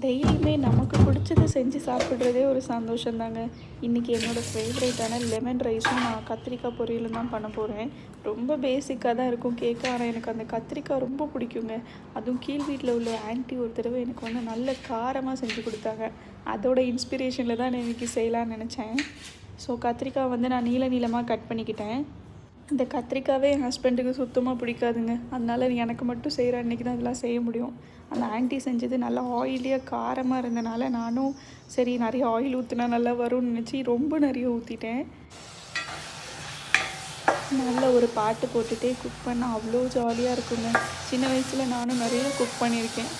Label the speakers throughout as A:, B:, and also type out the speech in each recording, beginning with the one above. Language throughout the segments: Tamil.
A: டெய்லியுமே நமக்கு பிடிச்சத செஞ்சு சாப்பிட்றதே ஒரு சந்தோஷந்தாங்க. இன்றைக்கி என்னோடய ஃபேவரேட்டான லெமன் ரைஸும் நான் கத்திரிக்காய் பொரியலும் தான் பண்ண போகிறேன். ரொம்ப பேசிக்காக தான் இருக்கும் கேட்க. ஆனால் எனக்கு அந்த கத்திரிக்காய் ரொம்ப பிடிக்குங்க. அதுவும் கீழ் வீட்டில் உள்ள ஆன்ட்டி ஒரு தடவை எனக்கு வந்து நல்ல காரமாக செஞ்சு கொடுத்தாங்க. அதோட இன்ஸ்பிரேஷனில் தான் நான் இன்றைக்கி செய்யலான்னு நினச்சேன். ஸோ கத்திரிக்காய் வந்து நான் நீளமாக கட் பண்ணிக்கிட்டேன். இந்த கத்திரிக்காவே என் ஹஸ்பண்டுக்கு சுத்தமாக பிடிக்காதுங்க. அதனால் எனக்கு மட்டும் செய்கிற அன்றைக்கி தான் இதெல்லாம் செய்ய முடியும். அந்த ஆன்ட்டி செஞ்சது நல்லா ஆயிலியாக காரமாக இருந்தனால நானும் சரி நிறைய ஆயில் ஊற்றினா நல்லா வரும்னு நினச்சி ரொம்ப நிறைய ஊற்றிட்டேன். நல்ல ஒரு பாட்டு போட்டுகிட்டே குக் பண்ணால் அவ்வளோ ஜாலியாக இருக்குங்க. சின்ன வயசில் நானும் நிறைய குக் பண்ணியிருக்கேன்.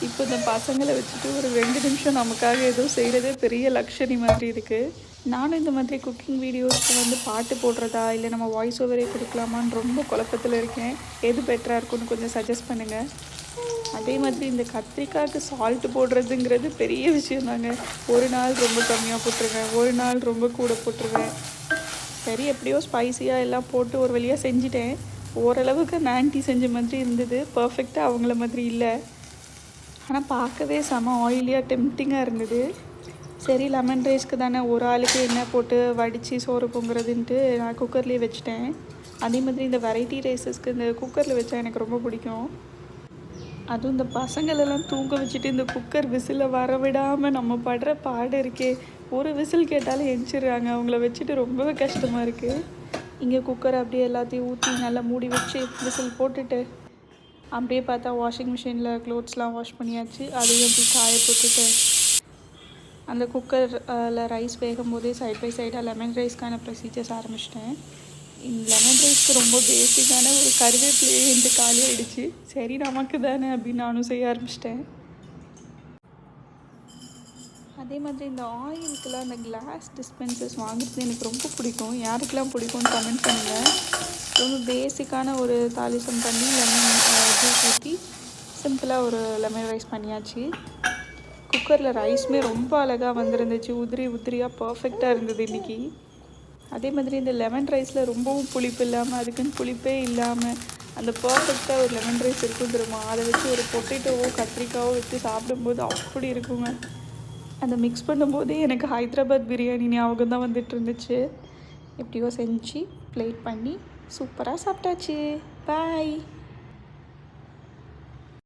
A: இப்போ இந்த பசங்களை வச்சுட்டு ஒரு 2 நிமிஷம் நமக்காக ஏதோ செய்கிறதே பெரிய லக்ஷரி மாதிரி இருக்குது. நானும் இந்த மாதிரி குக்கிங் வீடியோஸ்க்கு வந்து பாட்டு போடுறதா இல்லை நம்ம வாய்ஸ் ஓவரே கொடுக்கலாமான்னு ரொம்ப குழப்பத்தில் இருக்கேன். எது பெட்டராக இருக்குன்னு கொஞ்சம் சஜஸ்ட் பண்ணுங்கள். அதே மாதிரி இந்த கத்திரிக்காய்க்கு சால்ட்டு போடுறதுங்கிறது பெரிய விஷயந்தாங்க. ஒரு நாள் ரொம்ப கம்மியாக போட்டுருவேன், ஒரு நாள் ரொம்ப கூட போட்டுருவேன். சரி எப்படியோ ஸ்பைஸியாக எல்லாம் போட்டு ஒரு வழியாக செஞ்சுட்டேன். ஓரளவுக்கு அந்த ஆன்ட்டி செஞ்ச மாதிரி இருந்தது. பர்ஃபெக்டாக அவங்கள மாதிரி இல்லை. ஆனால் பார்க்கவே செம ஆயிலியாக டெம்ப்டிங்காக இருந்தது. சரி லெமன் ரைஸ்க்கு தானே ஒரு ஆளுக்கு எண்ணெய் போட்டு வடித்து சோறு பொங்குறதுன்ட்டு நான் குக்கர்லேயே வச்சுட்டேன். அதே மாதிரி இந்த வெரைட்டி ரைஸஸ்க்கு இந்த குக்கரில் வச்சா எனக்கு ரொம்ப பிடிக்கும். அதுவும் இந்த பசங்களெல்லாம் தூங்க வச்சுட்டு இந்த குக்கர் விசிலை வர விடாமல் நம்ம படுற பாடு இருக்கே. ஒரு விசில் கேட்டாலும் எந்திரிடுறாங்க. அவங்கள வச்சுட்டு ரொம்பவே கஷ்டமாக இருக்குது. இங்கே குக்கர் அப்படியே எல்லாத்தையும் ஊற்றி நல்லா மூடி வச்சு விசில் போட்டுட்டு அப்படியே பார்த்தா வாஷிங் மிஷினில் க்ளோத்ஸ்லாம் வாஷ் பண்ணியாச்சு. அதையும் அப்படி காய போட்டுட்டு அந்த குக்கரில் ரைஸ் வேகும் போதே சைட் பை சைடாக லெமன் ரைஸ்க்கான ப்ரொசீஜர்ஸ் ஆரம்பிச்சிட்டேன். லெமன் ரைஸ்க்கு ரொம்ப பேசிக்கான ஒரு கருவேப்பிலையே என்கிட்ட காலி ஆகிடுச்சு. சரி நமக்கு தானே அப்படின்னு நானும் செய்ய ஆரம்பிச்சிட்டேன். அதே மாதிரி இந்த ஆயிலுக்கெல்லாம் அந்த கிளாஸ் டிஸ்பென்சர்ஸ் வாங்குறது எனக்கு ரொம்ப பிடிக்கும். யாருக்கெல்லாம் பிடிக்கும்னு கமெண்ட் பண்ணுங்கள். ரொம்ப பேசிக்கான ஒரு தாளிசம் பண்ணி லெமன் ஜூஸ் ஊற்றி சிம்பிளாக ஒரு லெமன் ரைஸ் பண்ணியாச்சு. குக்கரில் ரைஸுமே ரொம்ப அழகாக வந்துருந்துச்சு. உதிரியாக பர்ஃபெக்டாக இருந்தது இன்றைக்கி. அதே மாதிரி இந்த லெமன் ரைஸில் ரொம்பவும் புளிப்பு இல்லாமல் அதுக்குன்னு புளிப்பே இல்லாமல் அந்த பர்ஃபெக்டாக ஒரு லெமன் ரைஸ் இருக்கும் தெரியுமா, அதை வச்சு ஒரு பொட்டேட்டோவோ கத்திரிக்காவோ வச்சு சாப்பிடும்போது அப்படி இருக்குங்க. அதை மிக்ஸ் பண்ணும்போதே எனக்கு ஹைதராபாத் பிரியாணி ஞாபகம் தான் வந்துட்டு இருந்துச்சு. எப்படியோ செஞ்சு ப்ளேட் பண்ணி சூப்பராக சாப்பிட்டாச்சு. பாய்.